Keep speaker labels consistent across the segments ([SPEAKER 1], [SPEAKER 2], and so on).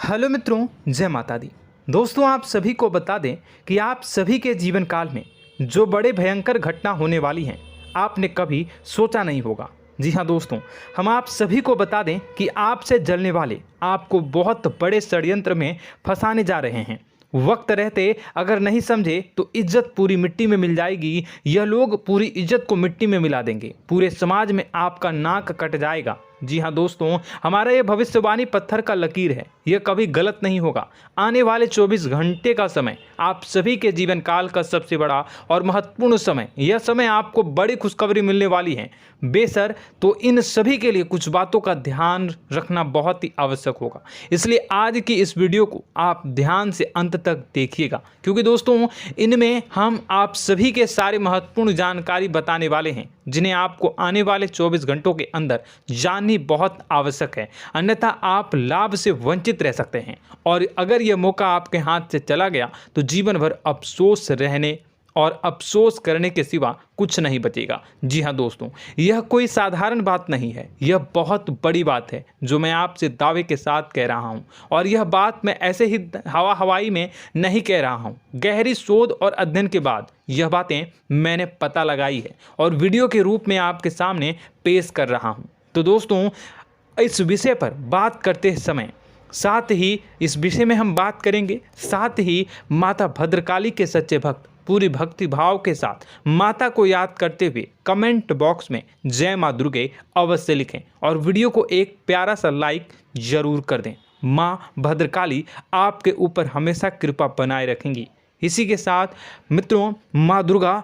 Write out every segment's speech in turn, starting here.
[SPEAKER 1] Hello मित्रों, जय माता दी। दोस्तों, आप सभी को बता दें कि आप सभी के जीवन काल में जो बड़े भयंकर घटना होने वाली हैं, आपने कभी सोचा नहीं होगा। जी हाँ दोस्तों, हम आप सभी को बता दें कि आपसे जलने वाले आपको बहुत बड़े षड्यंत्र में फंसाने जा रहे हैं। वक्त रहते अगर नहीं समझे तो इज्जत पूरी मिट्टी में मिल जाएगी। यह लोग पूरी इज्जत को मिट्टी में मिला देंगे। पूरे समाज में आपका नाक कट जाएगा। जी हाँ दोस्तों, हमारा ये भविष्यवाणी पत्थर का लकीर है, यह कभी गलत नहीं होगा। आने वाले 24 घंटे का समय आप सभी के जीवन काल का सबसे बड़ा और महत्वपूर्ण समय। यह समय आपको बड़ी खुशखबरी मिलने वाली है बेसर, तो इन सभी के लिए कुछ बातों का ध्यान रखना बहुत ही आवश्यक होगा। इसलिए आज की इस वीडियो को आप ध्यान से अंत तक देखिएगा, क्योंकि दोस्तों इनमें हम आप सभी के सारे महत्वपूर्ण जानकारी बताने वाले हैं, जिन्हें आपको आने वाले 24 घंटों के अंदर जाननी बहुत आवश्यक है। अन्यथा आप लाभ से वंचित रह सकते हैं, और अगर यह मौका आपके हाथ से चला गया तो जीवन भर अफसोस रहने और अफसोस करने के सिवा कुछ नहीं बचेगा। जी हाँ दोस्तों, यह कोई साधारण बात नहीं है, यह बहुत बड़ी बात है जो मैं आपसे दावे के साथ कह रहा हूँ। और यह बात मैं ऐसे ही हवाई में नहीं कह रहा हूँ। गहरी शोध और अध्ययन के बाद यह बातें मैंने पता लगाई है और वीडियो के रूप में आपके सामने पेश कर रहा हूँ। तो दोस्तों, इस विषय पर बात करते समय साथ ही इस विषय में हम बात करेंगे, साथ ही माता भद्रकाली के सच्चे भक्त पूरी भक्ति भाव के साथ माता को याद करते हुए कमेंट बॉक्स में जय माँ दुर्गे अवश्य लिखें और वीडियो को एक प्यारा सा लाइक जरूर कर दें। माँ भद्रकाली आपके ऊपर हमेशा कृपा बनाए रखेंगी। इसी के साथ मित्रों, माँ दुर्गा,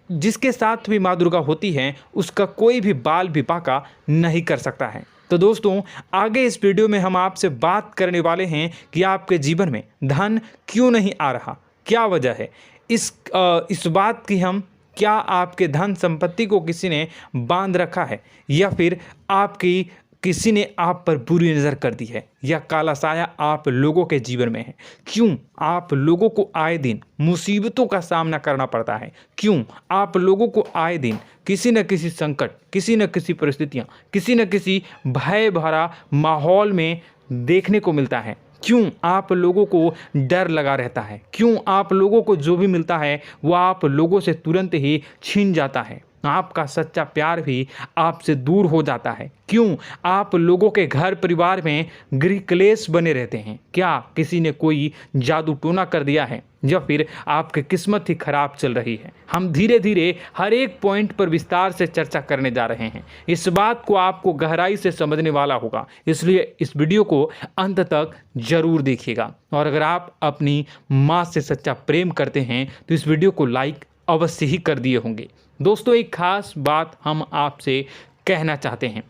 [SPEAKER 1] जिसके साथ भी माँ दुर्गा होती हैं, उसका कोई भी बाल भी बांका नहीं कर सकता है। तो दोस्तों, आगे इस वीडियो में हम आपसे बात करने वाले हैं कि आपके जीवन में धन क्यों नहीं आ रहा, क्या वजह है इस बात की। हम क्या आपके धन संपत्ति को किसी ने बांध रखा है, या फिर आपकी किसी ने आप पर बुरी नज़र कर दी है, या काला साया आप लोगों के जीवन में है। क्यों आप लोगों को आए दिन मुसीबतों का सामना करना पड़ता है, क्यों आप लोगों को आए दिन किसी न किसी संकट, किसी न किसी परिस्थितियाँ, किसी न किसी भय भरा माहौल में देखने को मिलता है, क्यों आप लोगों को डर लगा रहता है, क्यों आप लोगों को जो भी मिलता है वो आप लोगों से तुरंत ही छीन जाता है, आपका सच्चा प्यार भी आपसे दूर हो जाता है, क्यों आप लोगों के घर परिवार में गृह क्लेश बने रहते हैं। क्या किसी ने कोई जादू टोना कर दिया है, या फिर आपकी किस्मत ही खराब चल रही है। हम धीरे धीरे हर एक पॉइंट पर विस्तार से चर्चा करने जा रहे हैं। इस बात को आपको गहराई से समझने वाला होगा, इसलिए इस वीडियो को अंत तक जरूर देखिएगा। और अगर आप अपनी माँ से सच्चा प्रेम करते हैं तो इस वीडियो को लाइक अवश्य ही कर दिए होंगे। दोस्तों, एक खास बात हम आपसे कहना चाहते हैं।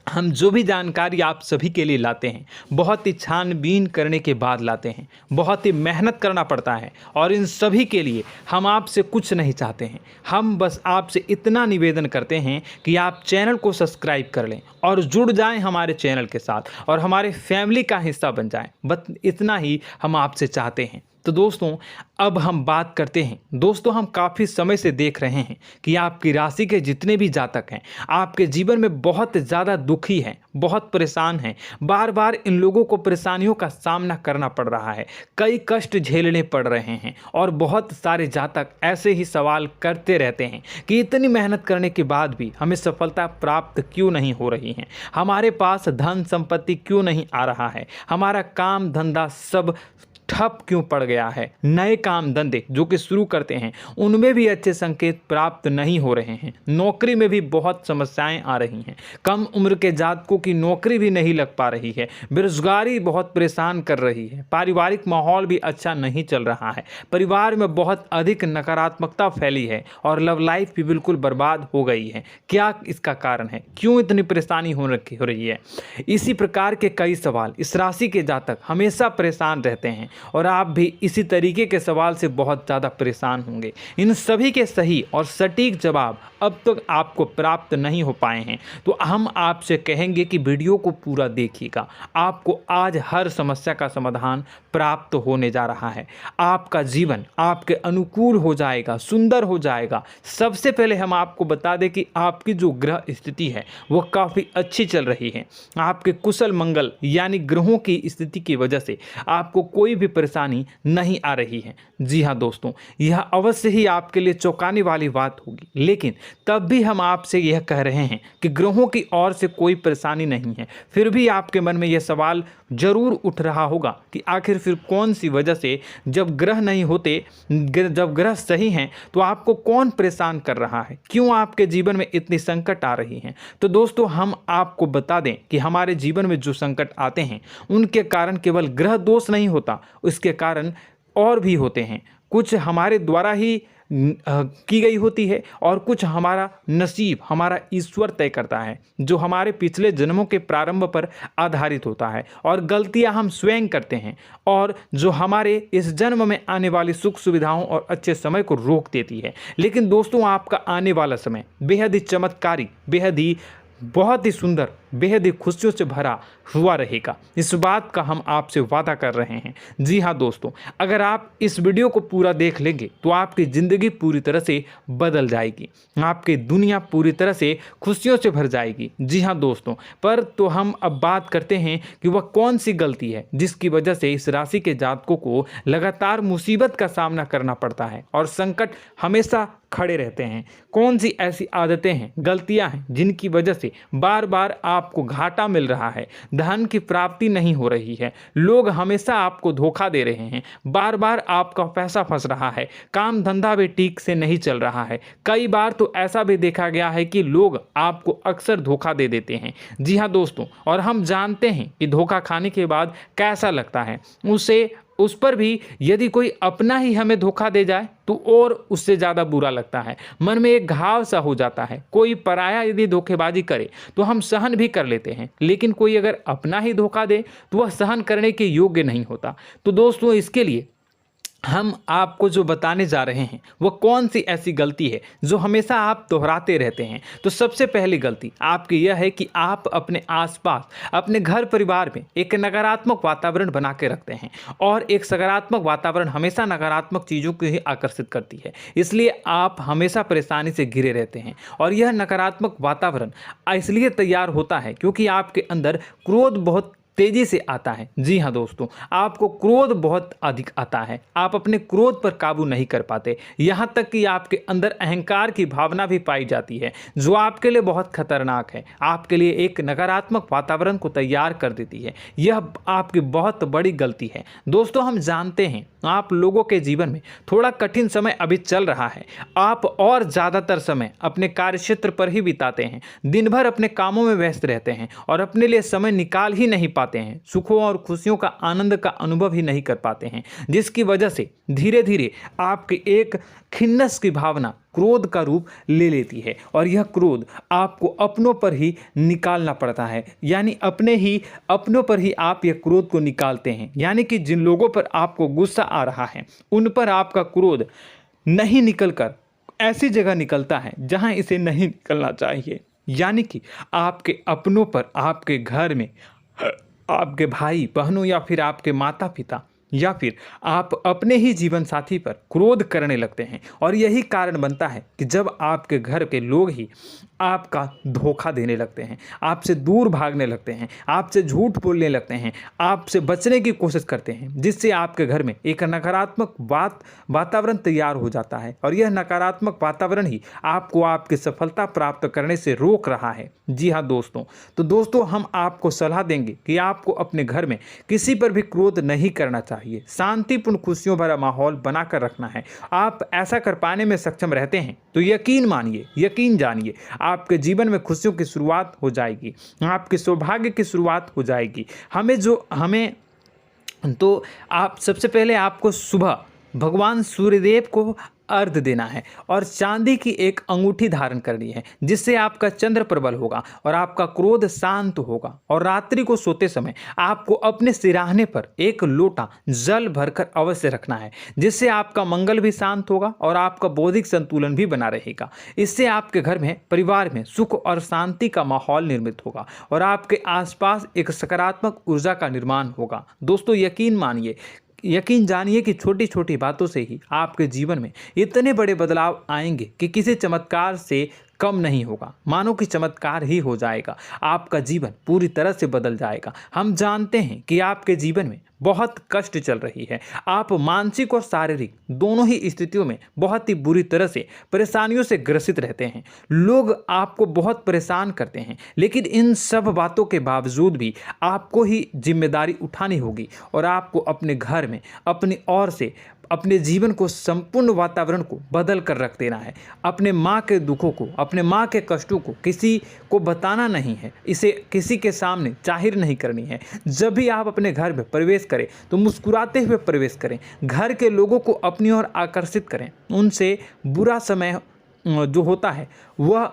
[SPEAKER 1] हम जो भी जानकारी आप सभी के लिए लाते हैं, बहुत ही छानबीन करने के बाद लाते हैं, बहुत ही मेहनत करना पड़ता है, और इन सभी के लिए हम आपसे कुछ नहीं चाहते हैं। हम बस आपसे इतना निवेदन करते हैं कि आप चैनल को सब्सक्राइब कर लें और जुड़ जाएं हमारे चैनल के साथ और हमारे फैमिली का हिस्सा बन जाएं। बस इतना ही हम आपसे चाहते हैं। तो दोस्तों, अब हम बात करते हैं। दोस्तों, हम काफ़ी समय से देख रहे हैं कि आपकी राशि के जितने भी जातक हैं, आपके जीवन में बहुत ज़्यादा दुखी हैं, बहुत परेशान हैं। बार बार इन लोगों को परेशानियों का सामना करना पड़ रहा है, कई कष्ट झेलने पड़ रहे हैं, और बहुत सारे जातक ऐसे ही सवाल करते रहते हैं कि इतनी मेहनत करने के बाद भी हमें सफलता प्राप्त क्यों नहीं हो रही है, हमारे पास धन संपत्ति क्यों नहीं आ रहा है, हमारा काम धंधा सब ठप क्यों पड़ गया है, नए काम धंधे जो कि शुरू करते हैं उनमें भी अच्छे संकेत प्राप्त नहीं हो रहे हैं, नौकरी में भी बहुत समस्याएं आ रही हैं, कम उम्र के जातकों की नौकरी भी नहीं लग पा रही है, बेरोजगारी बहुत परेशान कर रही है, पारिवारिक माहौल भी अच्छा नहीं चल रहा है, परिवार में बहुत अधिक नकारात्मकता फैली है, और लव लाइफ भी बिल्कुल बर्बाद हो गई है। क्या इसका कारण है, क्यों इतनी परेशानी हो रही है? इसी प्रकार के कई सवाल इस राशि के जातक हमेशा परेशान रहते हैं, और आप भी इसी तरीके के सवाल से बहुत ज़्यादा परेशान होंगे। इन सभी के सही और सटीक जवाब अब तक आपको प्राप्त नहीं हो पाए हैं, तो हम आपसे कहेंगे कि वीडियो को पूरा देखिएगा। आपको आज हर समस्या का समाधान प्राप्त होने जा रहा है। आपका जीवन आपके अनुकूल हो जाएगा, सुंदर हो जाएगा। सबसे पहले हम आपको बता दें कि आपकी जो ग्रह स्थिति है वो काफ़ी अच्छी चल रही है। आपके कुशल मंगल यानी ग्रहों की स्थिति की वजह से आपको कोई भी परेशानी नहीं आ रही है। जी हाँ दोस्तों, यह अवश्य ही आपके लिए चौंकाने वाली बात होगी, लेकिन तब भी हम आपसे यह कह रहे हैं कि ग्रहों की ओर से कोई परेशानी नहीं है। फिर भी आपके मन में यह सवाल जरूर उठ रहा होगा कि आखिर फिर कौन सी वजह से, जब ग्रह नहीं होते, जब ग्रह सही हैं, तो आपको कौन परेशान कर रहा है, क्यों आपके जीवन में इतनी संकट आ रही हैं। तो दोस्तों, हम आपको बता दें कि हमारे जीवन में जो संकट आते हैं उनके कारण केवल ग्रह दोष नहीं होता, उसके कारण और भी होते हैं। कुछ हमारे द्वारा ही की गई होती है और कुछ हमारा नसीब, हमारा ईश्वर तय करता है, जो हमारे पिछले जन्मों के प्रारंभ पर आधारित होता है। और गलतियां हम स्वयं करते हैं और जो हमारे इस जन्म में आने वाली सुख सुविधाओं और अच्छे समय को रोक देती है। लेकिन दोस्तों, आपका आने वाला समय बेहद ही चमत्कारी, बेहद ही बहुत ही सुंदर, बेहद ही खुशियों से भरा हुआ रहेगा। इस बात का हम आपसे वादा कर रहे हैं। जी हाँ दोस्तों, अगर आप इस वीडियो को पूरा देख लेंगे तो आपकी ज़िंदगी पूरी तरह से बदल जाएगी, आपकी दुनिया पूरी तरह से खुशियों से भर जाएगी। जी हाँ दोस्तों, पर तो हम अब बात करते हैं कि वह कौन सी गलती है जिसकी वजह से इस राशि के जातकों को लगातार मुसीबत का सामना करना पड़ता है और संकट हमेशा खड़े रहते हैं। कौन सी ऐसी आदतें हैं, गलतियां हैं जिनकी वजह से बार बार आपको घाटा मिल रहा है, धन की प्राप्ति नहीं हो रही है, लोग हमेशा आपको धोखा दे रहे हैं, बार बार आपका पैसा फंस रहा है, काम धंधा भी ठीक से नहीं चल रहा है। कई बार तो ऐसा भी देखा गया है कि लोग आपको अक्सर धोखा दे देते हैं। जी हाँ दोस्तों, और हम जानते हैं कि धोखा खाने के बाद कैसा लगता है। उस पर भी यदि कोई अपना ही हमें धोखा दे जाए तो और उससे ज़्यादा बुरा लगता है, मन में एक घाव सा हो जाता है। कोई पराया यदि धोखेबाजी करे तो हम सहन भी कर लेते हैं, लेकिन कोई अगर अपना ही धोखा दे तो वह सहन करने के योग्य नहीं होता। तो दोस्तों, इसके लिए हम आपको जो बताने जा रहे हैं वो कौन सी ऐसी गलती है जो हमेशा आप दोहराते रहते हैं। तो सबसे पहली गलती आपकी यह है कि आप अपने आसपास, अपने घर परिवार में एक नकारात्मक वातावरण बना के रखते हैं, और एक सकारात्मक वातावरण हमेशा नकारात्मक चीज़ों को ही आकर्षित करती है। इसलिए आप हमेशा परेशानी से घिरे रहते हैं, और यह नकारात्मक वातावरण इसलिए तैयार होता है क्योंकि आपके अंदर क्रोध बहुत तेजी से आता है। जी हाँ दोस्तों, आपको क्रोध बहुत अधिक आता है, आप अपने क्रोध पर काबू नहीं कर पाते, यहाँ तक कि आपके अंदर अहंकार की भावना भी पाई जाती है, जो आपके लिए बहुत खतरनाक है, आपके लिए एक नकारात्मक वातावरण को तैयार कर देती है। यह आपकी बहुत बड़ी गलती है। दोस्तों, हम जानते हैं आप लोगों के जीवन में थोड़ा कठिन समय अभी चल रहा है। आप और ज़्यादातर समय अपने कार्यक्षेत्र पर ही बिताते हैं, दिन भर अपने कामों में व्यस्त रहते हैं और अपने लिए समय निकाल ही नहीं पाते हैं, सुखों और खुशियों का आनंद का अनुभव ही नहीं कर पाते हैं, जिसकी वजह से धीरे धीरे आपकी एक खिन्नस की भावना क्रोध का रूप ले लेती है, और यह क्रोध आपको अपनों पर ही निकालना पड़ता है। यानी अपनों पर ही आप यह क्रोध को निकालते हैं। यानी कि जिन लोगों पर आपको गुस्सा आ रहा है उन पर आपका क्रोध नहीं निकलकर ऐसी जगह निकलता है जहां इसे नहीं निकलना चाहिए। यानी कि आपके अपनों पर, आपके घर में, आपके भाई बहनों या फिर आपके माता पिता या फिर आप अपने ही जीवन साथी पर क्रोध करने लगते हैं, और यही कारण बनता है कि जब आपके घर के लोग ही आपका धोखा देने लगते हैं, आपसे दूर भागने लगते हैं, आपसे झूठ बोलने लगते हैं, आपसे बचने की कोशिश करते हैं, जिससे आपके घर में एक नकारात्मक वातावरण तैयार हो जाता है, और यह नकारात्मक वातावरण ही आपको आपकी सफलता प्राप्त करने से रोक रहा है। जी हाँ दोस्तों, तो दोस्तों, हम आपको सलाह देंगे कि आपको अपने घर में किसी पर भी क्रोध नहीं करना चाहिए, शांतिपूर्ण खुशियों भरा माहौल बनाकर रखना है। आप ऐसा कर पाने में सक्षम रहते हैं तो यकीन मानिए, यकीन जानिए, आपके जीवन में खुशियों की शुरुआत हो जाएगी, आपके सौभाग्य की शुरुआत हो जाएगी। आप सबसे पहले आपको सुबह भगवान सूर्यदेव को अर्घ्य देना है और चांदी की एक अंगूठी धारण करनी है, जिससे आपका चंद्र प्रबल होगा और आपका क्रोध शांत होगा। और रात्रि को सोते समय आपको अपने सिरहाने पर एक लोटा जल भरकर अवश्य रखना है, जिससे आपका मंगल भी शांत होगा और आपका बौद्धिक संतुलन भी बना रहेगा। इससे आपके घर में, परिवार में सुख और शांति का माहौल निर्मित होगा और आपके आसपास एक सकारात्मक ऊर्जा का निर्माण होगा। दोस्तों, यकीन जानिए कि छोटी छोटी बातों से ही आपके जीवन में इतने बड़े बदलाव आएंगे कि किसी चमत्कार से कम नहीं होगा। मानो कि चमत्कार ही हो जाएगा, आपका जीवन पूरी तरह से बदल जाएगा। हम जानते हैं कि आपके जीवन में बहुत कष्ट चल रही है, आप मानसिक और शारीरिक दोनों ही स्थितियों में बहुत ही बुरी तरह से परेशानियों से ग्रसित रहते हैं। लोग आपको बहुत परेशान करते हैं, लेकिन इन सब बातों के बावजूद भी आपको ही जिम्मेदारी उठानी होगी और आपको अपने घर में अपनी ओर से अपने जीवन को, संपूर्ण वातावरण को बदल कर रख देना है। अपने माँ के दुखों को, अपने माँ के कष्टों को किसी को बताना नहीं है, इसे किसी के सामने जाहिर नहीं करनी है। जब भी आप अपने घर में प्रवेश करें तो मुस्कुराते हुए प्रवेश करें, घर के लोगों को अपनी ओर आकर्षित करें। उनसे बुरा समय जो होता है वह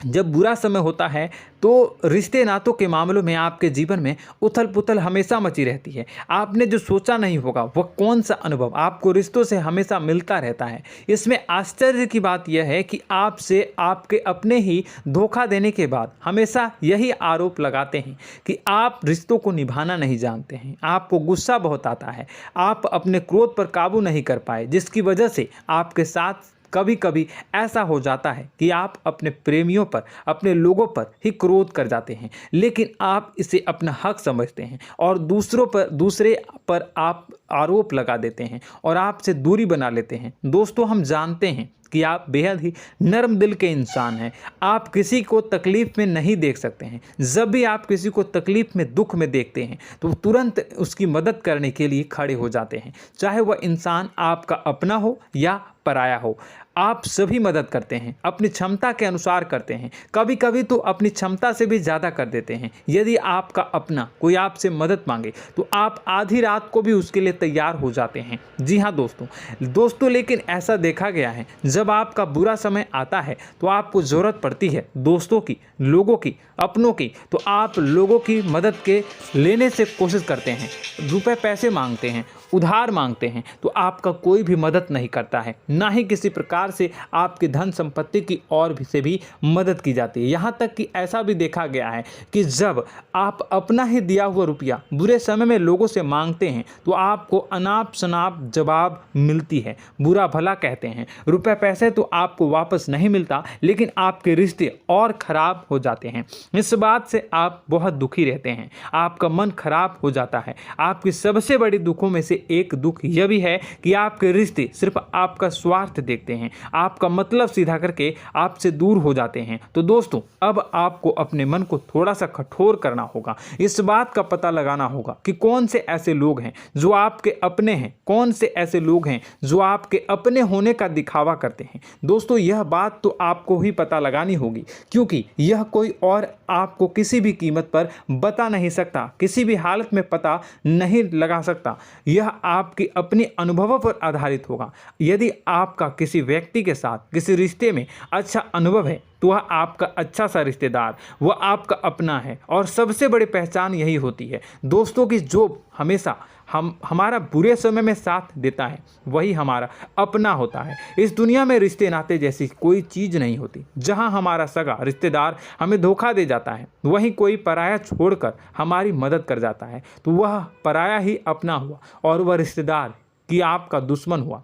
[SPEAKER 1] जब बुरा समय होता है तो रिश्ते नातों के मामलों में आपके जीवन में उथल पुथल हमेशा मची रहती है। आपने जो सोचा नहीं होगा वह कौन सा अनुभव आपको रिश्तों से हमेशा मिलता रहता है। इसमें आश्चर्य की बात यह है कि आपसे आपके अपने ही धोखा देने के बाद हमेशा यही आरोप लगाते हैं कि आप रिश्तों को निभाना नहीं जानते हैं, आपको गुस्सा बहुत आता है, आप अपने क्रोध पर काबू नहीं कर पाए, जिसकी वजह से आपके साथ कभी कभी ऐसा हो जाता है कि आप अपने प्रेमियों पर, अपने लोगों पर ही क्रोध कर जाते हैं, लेकिन आप इसे अपना हक समझते हैं और दूसरे पर आप आरोप लगा देते हैं और आपसे दूरी बना लेते हैं। दोस्तों, हम जानते हैं कि आप बेहद ही नर्म दिल के इंसान हैं। आप किसी को तकलीफ में नहीं देख सकते हैं। जब भी आप किसी को तकलीफ में, दुख में देखते हैं तो तुरंत उसकी मदद करने के लिए खड़े हो जाते हैं, चाहे वह इंसान आपका अपना हो या पराया हो। आप सभी मदद करते हैं, अपनी क्षमता के अनुसार करते हैं, कभी कभी तो अपनी क्षमता से भी ज़्यादा कर देते हैं। यदि आपका अपना कोई आपसे मदद मांगे तो आप आधी रात को भी उसके लिए तैयार हो जाते हैं। जी हाँ दोस्तों, लेकिन ऐसा देखा गया है, जब आपका बुरा समय आता है तो आपको ज़रूरत पड़ती है दोस्तों की, लोगों की, अपनों की, तो आप लोगों की मदद के लेने से कोशिश करते हैं, रुपए पैसे मांगते हैं, उधार मांगते हैं, तो आपका कोई भी मदद नहीं करता है, ना ही किसी प्रकार से आपकी धन संपत्ति की ओर से भी मदद की जाती है। यहाँ तक कि ऐसा भी देखा गया है कि जब आप अपना ही दिया हुआ रुपया बुरे समय में लोगों से मांगते हैं तो आपको अनाप शनाप जवाब मिलती है, बुरा भला कहते हैं। रुपए पैसे तो आपको वापस नहीं मिलता, लेकिन आपके रिश्ते और खराब हो जाते हैं। इस बात से आप बहुत दुखी रहते हैं, आपका मन खराब हो जाता है। आपकी सबसे बड़ी दुखों में से एक दुख यह भी है कि आपके रिश्ते सिर्फ आपका स्वार्थ देखते हैं, आपका मतलब सीधा करके आपसे दूर हो जाते हैं। तो दोस्तों, अब आपको अपने मन को थोड़ा सा कठोर करना होगा, इस बात का पता लगाना होगा कि कौन से ऐसे लोग हैं जो आपके अपने हैं, कौन से ऐसे लोग हैं जो आपके अपने होने का दिखावा करते हैं। दोस्तों, यह बात तो आपको ही पता लगानी होगी, क्योंकि यह कोई और आपको किसी भी कीमत पर बता नहीं सकता, किसी भी हालत में पता नहीं लगा सकता। यह आपके अपने अनुभवों पर आधारित होगा। यदि आपका किसी व्यक्ति के साथ किसी रिश्ते में अच्छा अनुभव है तो वह आपका अच्छा सा रिश्तेदार, वह आपका अपना है। और सबसे बड़ी पहचान यही होती है दोस्तों की जो हमेशा हमारा बुरे समय में साथ देता है वही हमारा अपना होता है। इस दुनिया में रिश्ते नाते जैसी कोई चीज़ नहीं होती। जहां हमारा सगा रिश्तेदार हमें धोखा दे जाता है, वहीं कोई पराया छोड़कर हमारी मदद कर जाता है, तो वह पराया ही अपना हुआ और वह रिश्तेदार की आपका दुश्मन हुआ।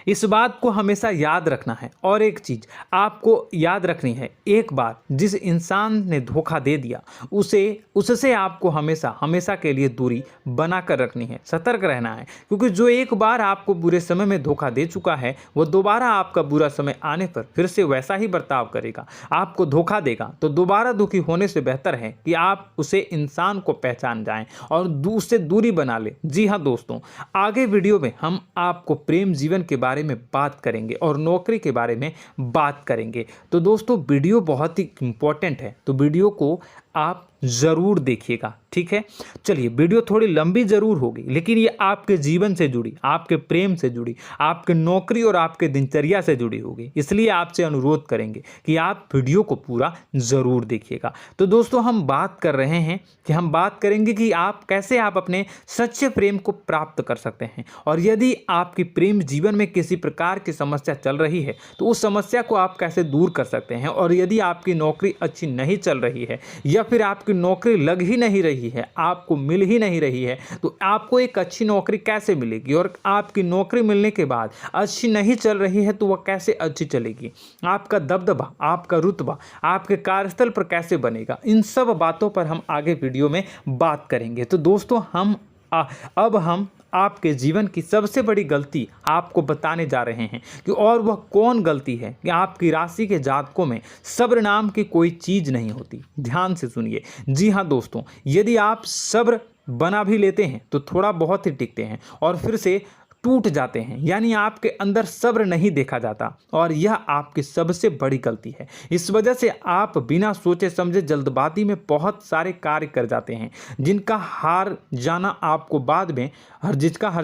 [SPEAKER 1] इस बात को हमेशा याद रखना है। और एक चीज़ आपको याद रखनी है, एक बार जिस इंसान ने धोखा दे दिया उससे आपको हमेशा के लिए दूरी बना कर रखनी है, सतर्क रहना है। क्योंकि जो एक बार आपको बुरे समय में धोखा दे चुका है वो दोबारा आपका बुरा समय आने पर फिर से वैसा ही बर्ताव करेगा, आपको धोखा देगा। तो दोबारा दुखी होने से बेहतर है कि आप उसे इंसान को पहचान जाएं और उससे दूरी बना लें। जी हाँ दोस्तों, आगे वीडियो में हम आपको प्रेम जीवन के बारे में बात करेंगे और नौकरी के बारे में बात करेंगे। तो दोस्तों, वीडियो बहुत ही इम्पोर्टेंट है, तो वीडियो को आप ज़रूर देखिएगा, ठीक है। चलिए, वीडियो थोड़ी लंबी ज़रूर होगी, लेकिन ये आपके जीवन से जुड़ी, आपके प्रेम से जुड़ी, आपके नौकरी और आपके दिनचर्या से जुड़ी होगी, इसलिए आपसे अनुरोध करेंगे कि आप वीडियो को पूरा ज़रूर देखिएगा। तो दोस्तों, हम बात कर रहे हैं कि हम बात करेंगे कि आप कैसे आप अपने सच्चे प्रेम को प्राप्त कर सकते हैं, और यदि आपकी प्रेम जीवन में किसी प्रकार की समस्या चल रही है तो उस समस्या को आप कैसे दूर कर सकते हैं, और यदि आपकी नौकरी अच्छी नहीं चल रही है या फिर आपकी नौकरी लग ही नहीं रही है, आपको मिल ही नहीं रही है, तो आपको एक अच्छी नौकरी कैसे मिलेगी, और आपकी नौकरी मिलने के बाद अच्छी नहीं चल रही है तो वह कैसे अच्छी चलेगी, आपका दबदबा, आपका रुतबा आपके कार्यस्थल पर कैसे बनेगा, इन सब बातों पर हम आगे वीडियो में बात करेंगे। तो दोस्तों, अब हम आपके जीवन की सबसे बड़ी गलती आपको बताने जा रहे हैं कि और वह कौन गलती है कि आपकी राशि के जातकों में सब्र नाम की कोई चीज़ नहीं होती। ध्यान से सुनिए। जी हाँ दोस्तों, यदि आप सब्र बना भी लेते हैं तो थोड़ा बहुत ही टिकते हैं और फिर से टूट जाते हैं, यानी आपके अंदर सब्र नहीं देखा जाता, और यह आपकी सबसे बड़ी गलती है। इस वजह से आप बिना सोचे समझे जल्दबाजी में बहुत सारे कार्य कर जाते हैं, जिसका हार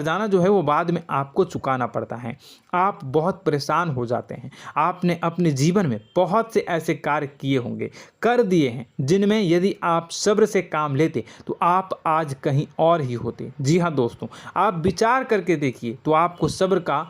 [SPEAKER 1] जाना जो है वो बाद में आपको चुकाना पड़ता है। आप बहुत परेशान हो जाते हैं। आपने अपने जीवन में बहुत से ऐसे कार्य किए होंगे, कर दिए हैं, जिनमें यदि आप सब्र से काम लेते तो आप आज कहीं और ही होते। जी हाँ दोस्तों, आप विचार करके देखिए तो आपको सब्र का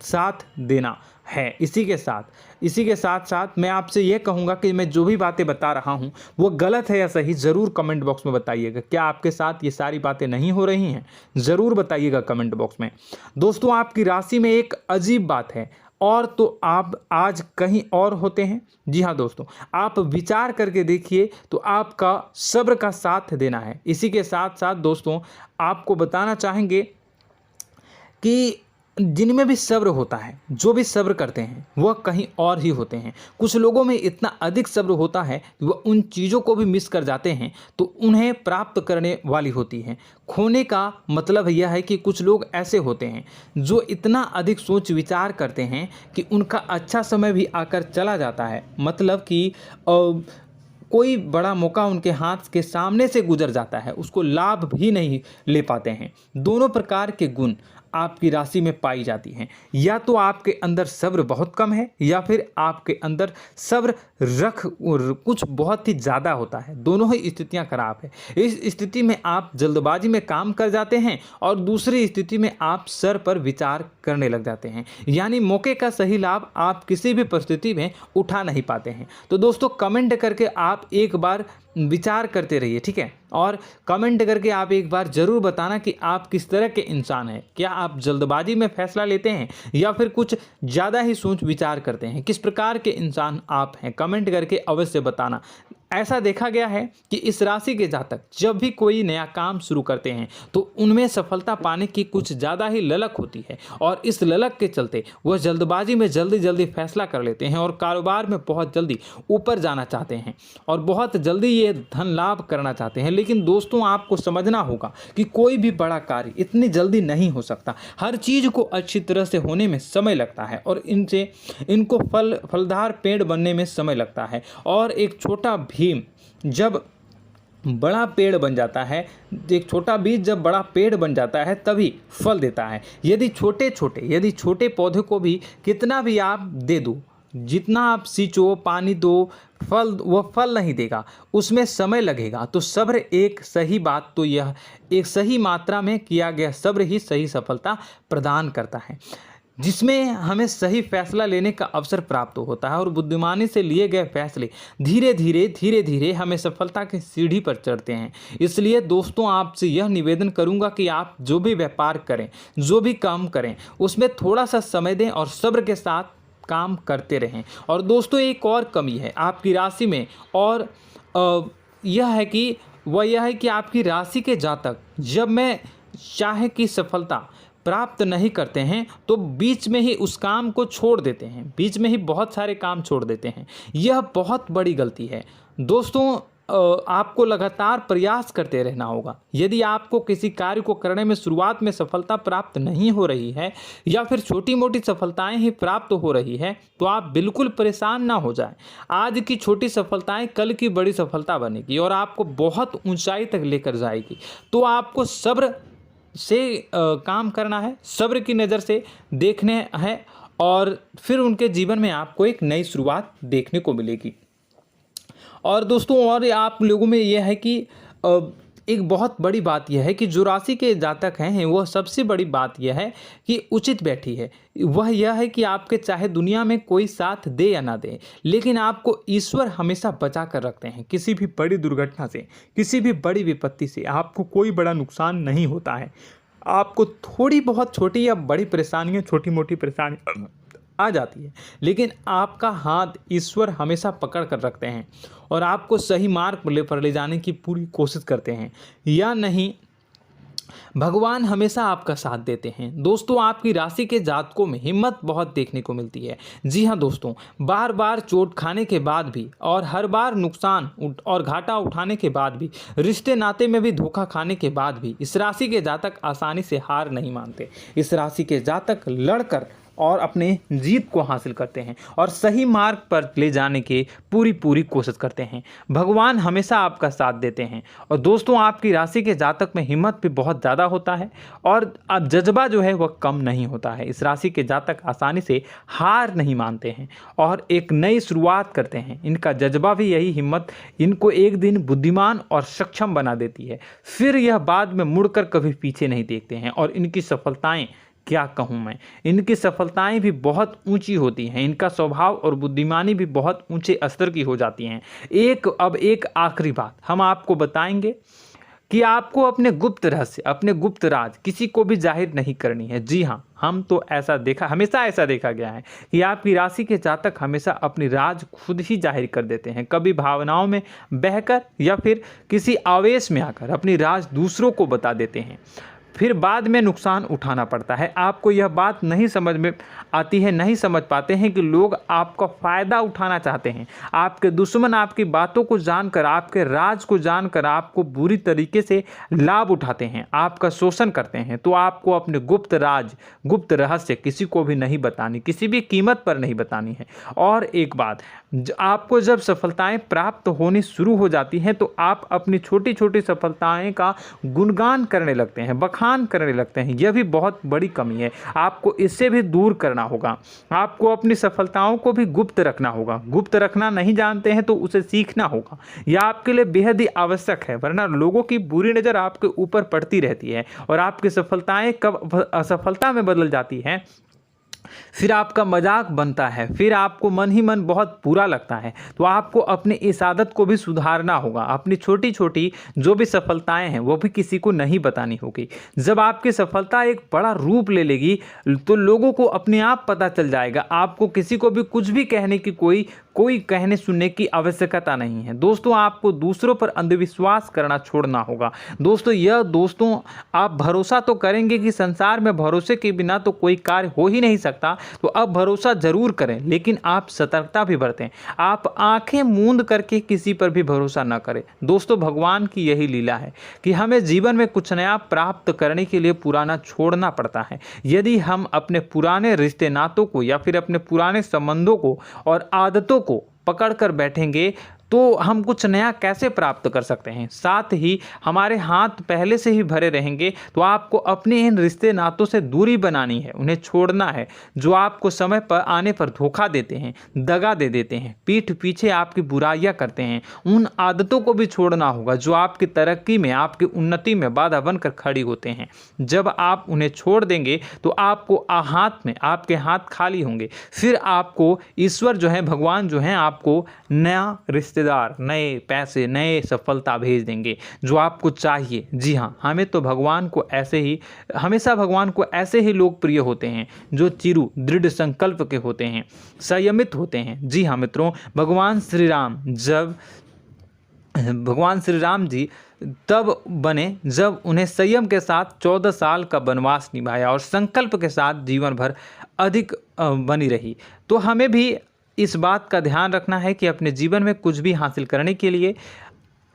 [SPEAKER 1] साथ देना है। इसी के साथ साथ मैं आपसे यह कहूँगा कि मैं जो भी बातें बता रहा हूँ वो गलत है या सही, ज़रूर कमेंट बॉक्स में बताइएगा। क्या आपके साथ ये सारी बातें नहीं हो रही हैं, ज़रूर बताइएगा कमेंट बॉक्स में। दोस्तों, आपकी राशि में एक अजीब बात है, और तो आप आज कहीं और होते हैं। जी हाँ दोस्तों, आप विचार करके देखिए तो आपका सब्र का साथ देना है। इसी के साथ साथ दोस्तों, आपको बताना चाहेंगे कि जिनमें भी सब्र होता है, जो भी सब्र करते हैं वह कहीं और ही होते हैं। कुछ लोगों में इतना अधिक सब्र होता है कि वह उन चीज़ों को भी मिस कर जाते हैं तो उन्हें प्राप्त करने वाली होती हैं। खोने का मतलब यह है कि कुछ लोग ऐसे होते हैं जो इतना अधिक सोच विचार करते हैं कि उनका अच्छा समय भी आकर चला जाता है, मतलब कि कोई बड़ा मौका उनके हाथ के सामने से गुजर जाता है, उसको लाभ भी नहीं ले पाते हैं। दोनों प्रकार के गुण आपकी राशि में पाई जाती हैं। या तो आपके अंदर सब्र बहुत कम है, या फिर आपके अंदर सब्र कुछ बहुत ही ज़्यादा होता है। दोनों ही स्थितियां खराब है। इस स्थिति में आप जल्दबाजी में काम कर जाते हैं, और दूसरी स्थिति में आप सर पर विचार करने लग जाते हैं, यानी मौके का सही लाभ आप किसी भी परिस्थिति में उठा नहीं पाते हैं। तो दोस्तों, कमेंट करके आप एक बार विचार करते रहिए, ठीक है, और कमेंट करके आप एक बार ज़रूर बताना कि आप किस तरह के इंसान हैं। क्या आप जल्दबाजी में फैसला लेते हैं या फिर कुछ ज़्यादा ही सोच विचार करते हैं? किस प्रकार के इंसान आप हैं, कमेंट करके अवश्य बताना। ऐसा देखा गया है कि इस राशि के जातक जब भी कोई नया काम शुरू करते हैं तो उनमें सफलता पाने की कुछ ज़्यादा ही ललक होती है, और इस ललक के चलते वह जल्दबाजी में जल्दी फैसला कर लेते हैं और कारोबार में बहुत जल्दी ऊपर जाना चाहते हैं और बहुत जल्दी ये धन लाभ करना चाहते हैं। लेकिन दोस्तों, आपको समझना होगा कि कोई भी बड़ा कार्य इतनी जल्दी नहीं हो सकता। हर चीज़ को अच्छी तरह से होने में समय लगता है, और इनको फलदार पेड़ बनने में समय लगता है। और एक छोटा भीम जब बड़ा पेड़ बन जाता है, एक छोटा बीज जब बड़ा पेड़ बन जाता है तभी फल देता है। यदि छोटे पौधे को भी कितना भी आप दे दो, जितना आप सींचो, पानी दो, वह फल नहीं देगा, उसमें समय लगेगा। तो सब्र एक सही मात्रा में किया गया सब्र ही सही सफलता प्रदान करता है, जिसमें हमें सही फैसला लेने का अवसर प्राप्त होता है, और बुद्धिमानी से लिए गए फैसले धीरे धीरे हमें सफलता की सीढ़ी पर चढ़ते हैं। इसलिए दोस्तों, आपसे यह निवेदन करूंगा कि आप जो भी व्यापार करें, जो भी काम करें, उसमें थोड़ा सा समय दें और सब्र के साथ काम करते रहें। और दोस्तों, एक और कमी है आपकी राशि में, और यह है कि आपकी राशि के जातक जब में चाहे कि सफलता प्राप्त नहीं करते हैं तो बीच में ही उस काम को छोड़ देते हैं, बीच में ही बहुत सारे काम छोड़ देते हैं। यह बहुत बड़ी गलती है दोस्तों। आपको लगातार प्रयास करते रहना होगा। यदि आपको किसी कार्य को करने में शुरुआत में सफलता प्राप्त नहीं हो रही है या फिर छोटी मोटी सफलताएं ही प्राप्त हो रही है तो आप बिल्कुल परेशान ना हो जाएं। आज की छोटी सफलताएं कल की बड़ी सफलता बनेगी और आपको बहुत ऊंचाई तक लेकर जाएगी। तो आपको सब्र से काम करना है, सब्र की नज़र से देखने हैं और फिर उनके जीवन में आपको एक नई शुरुआत देखने को मिलेगी। और दोस्तों और आप लोगों में यह है कि एक बहुत बड़ी बात यह है कि जो राशि के जातक हैं वह सबसे बड़ी बात यह है कि उचित बैठी है। वह यह है कि आपके चाहे दुनिया में कोई साथ दे या ना दे, लेकिन आपको ईश्वर हमेशा बचा कर रखते हैं। किसी भी बड़ी दुर्घटना से, किसी भी बड़ी विपत्ति से आपको कोई बड़ा नुकसान नहीं होता है। आपको थोड़ी बहुत छोटी या बड़ी परेशानियाँ, छोटी मोटी परेशानी आ जाती है, लेकिन आपका हाथ ईश्वर हमेशा पकड़ कर रखते हैं और आपको सही मार्ग पर ले जाने की पूरी कोशिश करते हैं। या नहीं, भगवान हमेशा आपका साथ देते हैं। दोस्तों आपकी राशि के जातकों में हिम्मत बहुत देखने को मिलती है। जी हाँ दोस्तों, बार बार चोट खाने के बाद भी और हर बार नुकसान और घाटा उठाने के बाद भी, रिश्ते नाते में भी धोखा खाने के बाद भी इस राशि के जातक आसानी से हार नहीं मानते। इस राशि के जातक लड़कर और अपने जीत को हासिल करते हैं और सही मार्ग पर ले जाने की पूरी कोशिश करते हैं। भगवान हमेशा आपका साथ देते हैं। और दोस्तों आपकी राशि के जातक में हिम्मत भी बहुत ज़्यादा होता है और अब जज्बा जो है वह कम नहीं होता है। इस राशि के जातक आसानी से हार नहीं मानते हैं और एक नई शुरुआत करते हैं। इनका जज्बा भी, यही हिम्मत इनको एक दिन बुद्धिमान और सक्षम बना देती है। फिर यह बाद में मुड़कर कभी पीछे नहीं देखते हैं और इनकी सफलताएं, क्या कहूँ मैं, इनकी सफलताएं भी बहुत ऊंची होती हैं। इनका स्वभाव और बुद्धिमानी भी बहुत ऊंचे स्तर की हो जाती हैं। अब एक आखिरी बात हम आपको बताएंगे कि आपको अपने गुप्त रहस्य, अपने गुप्त राज किसी को भी जाहिर नहीं करनी है। जी हाँ, हम तो हमेशा ऐसा देखा गया है कि आपकी राशि के जातक हमेशा अपनी राज खुद ही जाहिर कर देते हैं। कभी भावनाओं में बहकर या फिर किसी आवेश में आकर अपनी राज दूसरों को बता देते हैं, फिर बाद में नुकसान उठाना पड़ता है। आपको यह बात नहीं समझ में आती है, नहीं समझ पाते हैं कि लोग आपका फ़ायदा उठाना चाहते हैं। आपके दुश्मन आपकी बातों को जानकर, आपके राज को जानकर आपको बुरी तरीके से लाभ उठाते हैं, आपका शोषण करते हैं। तो आपको अपने गुप्त राज, गुप्त रहस्य किसी को भी नहीं बतानी, किसी भी कीमत पर नहीं बतानी है। और एक बात, आपको जब सफलताएं प्राप्त होनी शुरू हो जाती हैं तो आप अपनी छोटी छोटी सफलताएं का गुणगान करने लगते हैं, बखान करने लगते हैं। यह भी बहुत बड़ी कमी है, आपको इससे भी दूर करना होगा। आपको अपनी सफलताओं को भी गुप्त रखना होगा। गुप्त रखना नहीं जानते हैं तो उसे सीखना होगा। यह आपके लिए बेहद ही आवश्यक है, वरना लोगों की बुरी नज़र आपके ऊपर पड़ती रहती है और आपकी सफलताएं कब असफलता में बदल जाती हैं, फिर आपका मजाक बनता है, फिर आपको मन ही मन बहुत बुरा लगता है। तो आपको अपनी इस आदत को भी सुधारना होगा। अपनी छोटी छोटी जो भी सफलताएं हैं वो भी किसी को नहीं बतानी होगी। जब आपकी सफलता एक बड़ा रूप ले लेगी तो लोगों को अपने आप पता चल जाएगा। आपको किसी को भी कुछ भी कहने की कोई कहने सुनने की आवश्यकता नहीं है। दोस्तों आपको दूसरों पर अंधविश्वास करना छोड़ना होगा। दोस्तों आप भरोसा तो करेंगे कि संसार में भरोसे के बिना तो कोई कार्य हो ही नहीं सकता, तो अब भरोसा जरूर करें, लेकिन आप सतर्कता भी बरतें। आप आंखें मूंद करके किसी पर भी भरोसा न करें। दोस्तों भगवान की यही लीला है कि हमें जीवन में कुछ नया प्राप्त करने के लिए पुराना छोड़ना पड़ता है। यदि हम अपने पुराने रिश्ते नातों को या फिर अपने पुराने संबंधों को और आदतों को पकड़ कर बैठेंगे तो हम कुछ नया कैसे प्राप्त कर सकते हैं। साथ ही हमारे हाथ पहले से ही भरे रहेंगे। तो आपको अपने इन रिश्ते नातों से दूरी बनानी है, उन्हें छोड़ना है जो आपको समय पर आने पर धोखा देते हैं, दगा दे देते हैं, पीठ पीछे आपकी बुराइयां करते हैं। उन आदतों को भी छोड़ना होगा जो आपकी तरक्की में, आपकी उन्नति में बाधा बनकर खड़ी होते हैं। जब आप उन्हें छोड़ देंगे तो आपके हाथ खाली होंगे। फिर आपको ईश्वर जो है, भगवान जो है, आपको नया रिश्तेदार, नए पैसे, नए सफलता भेज देंगे जो आपको चाहिए। जी हाँ, हमेशा भगवान को ऐसे ही लोग प्रिय होते हैं जो चिरु दृढ़ संकल्प के होते हैं, संयमित होते हैं। जी हाँ मित्रों, भगवान श्री राम जी तब बने जब उन्हें संयम के साथ 14 साल का वनवास निभाया और संकल्प के साथ जीवन भर अधिक बनी रही। तो हमें भी इस बात का ध्यान रखना है कि अपने जीवन में कुछ भी हासिल करने के लिए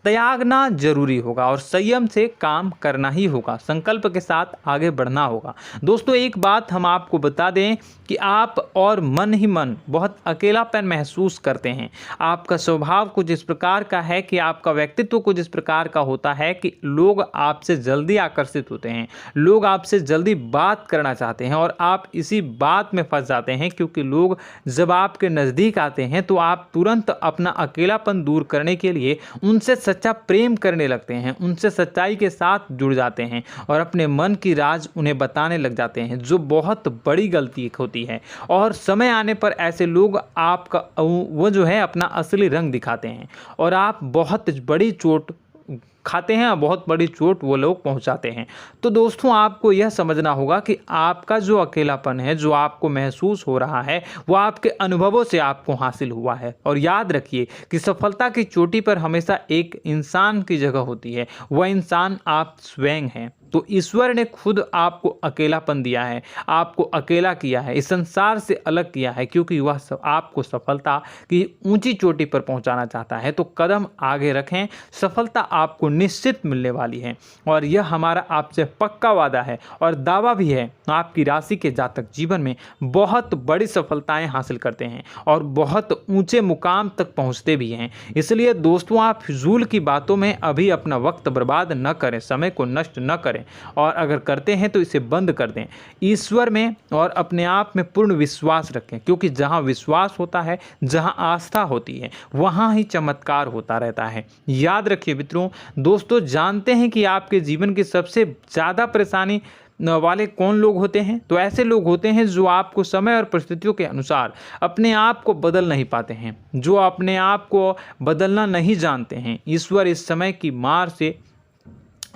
[SPEAKER 1] त्यागना जरूरी होगा और संयम से काम करना ही होगा, संकल्प के साथ आगे बढ़ना होगा। दोस्तों एक बात हम आपको बता दें कि आप और मन ही मन बहुत अकेलापन महसूस करते हैं। आपका स्वभाव कुछ इस प्रकार का है कि आपका व्यक्तित्व कुछ इस प्रकार का होता है कि लोग आपसे जल्दी आकर्षित होते हैं, लोग आपसे जल्दी बात करना चाहते हैं और आप इसी बात में फंस जाते हैं, क्योंकि लोग जब आपके नज़दीक आते हैं तो आप तुरंत अपना अकेलापन दूर करने के लिए उनसे सच्चा प्रेम करने लगते हैं, उनसे सच्चाई के साथ जुड़ जाते हैं और अपने मन की राज उन्हें बताने लग जाते हैं, जो बहुत बड़ी गलती होती है। और समय आने पर ऐसे लोग आपका वो जो है अपना असली रंग दिखाते हैं और आप बहुत बड़ी चोट खाते हैं, बहुत बड़ी चोट वो लोग पहुंचाते हैं। तो दोस्तों आपको यह समझना होगा कि आपका जो अकेलापन है, जो आपको महसूस हो रहा है, वो आपके अनुभवों से आपको हासिल हुआ है। और याद रखिए कि सफलता की चोटी पर हमेशा एक इंसान की जगह होती है, वह इंसान आप स्वयं हैं। तो ईश्वर ने खुद आपको अकेलापन दिया है, आपको अकेला किया है, इस संसार से अलग किया है, क्योंकि वह आपको सफलता की ऊंची चोटी पर पहुंचाना चाहता है। तो कदम आगे रखें, सफलता आपको निश्चित मिलने वाली है और यह हमारा आपसे पक्का वादा है और दावा भी है। आपकी राशि के जातक जीवन में बहुत बड़ी सफलताएं हासिल करते हैं और बहुत ऊंचे मुकाम तक पहुंचते भी हैं। इसलिए दोस्तों आप फिजूल की बातों में अभी अपना वक्त बर्बाद न करें, समय को नष्ट न करें और अगर करते हैं तो इसे बंद कर दें। ईश्वर में और अपने आप में पूर्ण विश्वास रखें, क्योंकि जहां विश्वास होता है, जहां आस्था होती है, वहां ही चमत्कार होता रहता है। याद रखिए मित्रों, दोस्तों जानते हैं कि आपके जीवन की सबसे ज़्यादा परेशानी वाले कौन लोग होते हैं? तो ऐसे लोग होते हैं जो आपको समय और परिस्थितियों के अनुसार अपने आप को बदल नहीं पाते हैं, जो अपने आप को बदलना नहीं जानते हैं। ईश्वर इस समय की मार से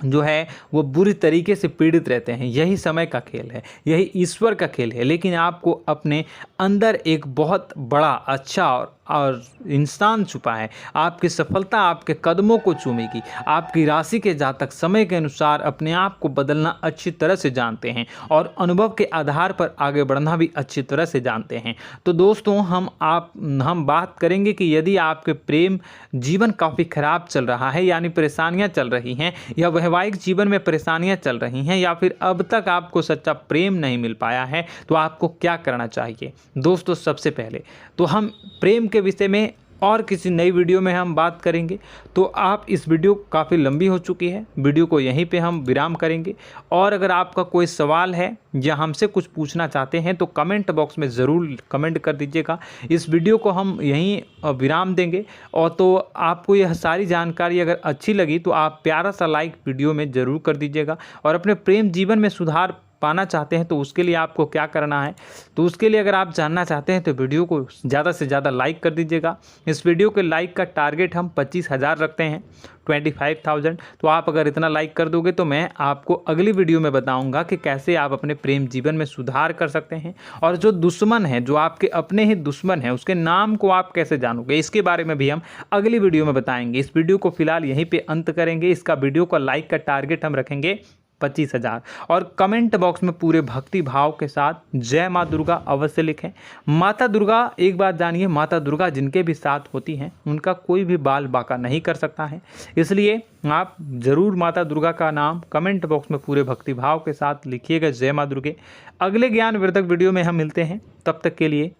[SPEAKER 1] जो है वो बुरी तरीके से पीड़ित रहते हैं। यही समय का खेल है, यही ईश्वर का खेल है। लेकिन आपको अपने अंदर एक बहुत बड़ा अच्छा और इंसान छुपा है। आपकी सफलता आपके कदमों को चूमेगी। आपकी राशि के जातक समय के अनुसार अपने आप को बदलना अच्छी तरह से जानते हैं और अनुभव के आधार पर आगे बढ़ना भी अच्छी तरह से जानते हैं। तो दोस्तों हम बात करेंगे कि यदि आपके प्रेम जीवन काफ़ी खराब चल रहा है, यानी परेशानियां चल रही हैं, या वैवाहिक जीवन में परेशानियां चल रही हैं, या फिर अब तक आपको सच्चा प्रेम नहीं मिल पाया है, तो आपको क्या करना चाहिए। दोस्तों सबसे पहले तो हम प्रेम के विषय में और किसी नई वीडियो में हम बात करेंगे। तो आप इस वीडियो काफ़ी लंबी हो चुकी है, वीडियो को यहीं पे हम विराम करेंगे। और अगर आपका कोई सवाल है या हमसे कुछ पूछना चाहते हैं तो कमेंट बॉक्स में ज़रूर कमेंट कर दीजिएगा। इस वीडियो को हम यहीं विराम देंगे। और तो आपको यह सारी जानकारी अगर अच्छी लगी तो आप प्यारा सा लाइक वीडियो में ज़रूर कर दीजिएगा। और अपने प्रेम जीवन में सुधार पाना चाहते हैं तो उसके लिए आपको क्या करना है, तो उसके लिए अगर आप जानना चाहते हैं तो वीडियो को ज़्यादा से ज़्यादा लाइक कर दीजिएगा। इस वीडियो के लाइक का टारगेट हम 25,000 रखते हैं, 25,000। तो आप अगर इतना लाइक कर दोगे तो मैं आपको अगली वीडियो में बताऊंगा कि कैसे आप अपने प्रेम जीवन में सुधार कर सकते हैं। और जो दुश्मन है, जो आपके अपने ही दुश्मन है, उसके नाम को आप कैसे जानोगे, इसके बारे में भी हम अगली वीडियो में बताएंगे। इस वीडियो को फिलहाल यहीं पर अंत करेंगे। इसका वीडियो का लाइक का टारगेट हम रखेंगे 25,000। और कमेंट बॉक्स में पूरे भक्ति भाव के साथ जय माँ दुर्गा अवश्य लिखें। माता दुर्गा, एक बात जानिए, माता दुर्गा जिनके भी साथ होती हैं उनका कोई भी बाल बांका नहीं कर सकता है। इसलिए आप ज़रूर माता दुर्गा का नाम कमेंट बॉक्स में पूरे भक्ति भाव के साथ लिखिएगा, जय माँ दुर्गे। अगले ज्ञानवर्धक वीडियो में हम मिलते हैं, तब तक के लिए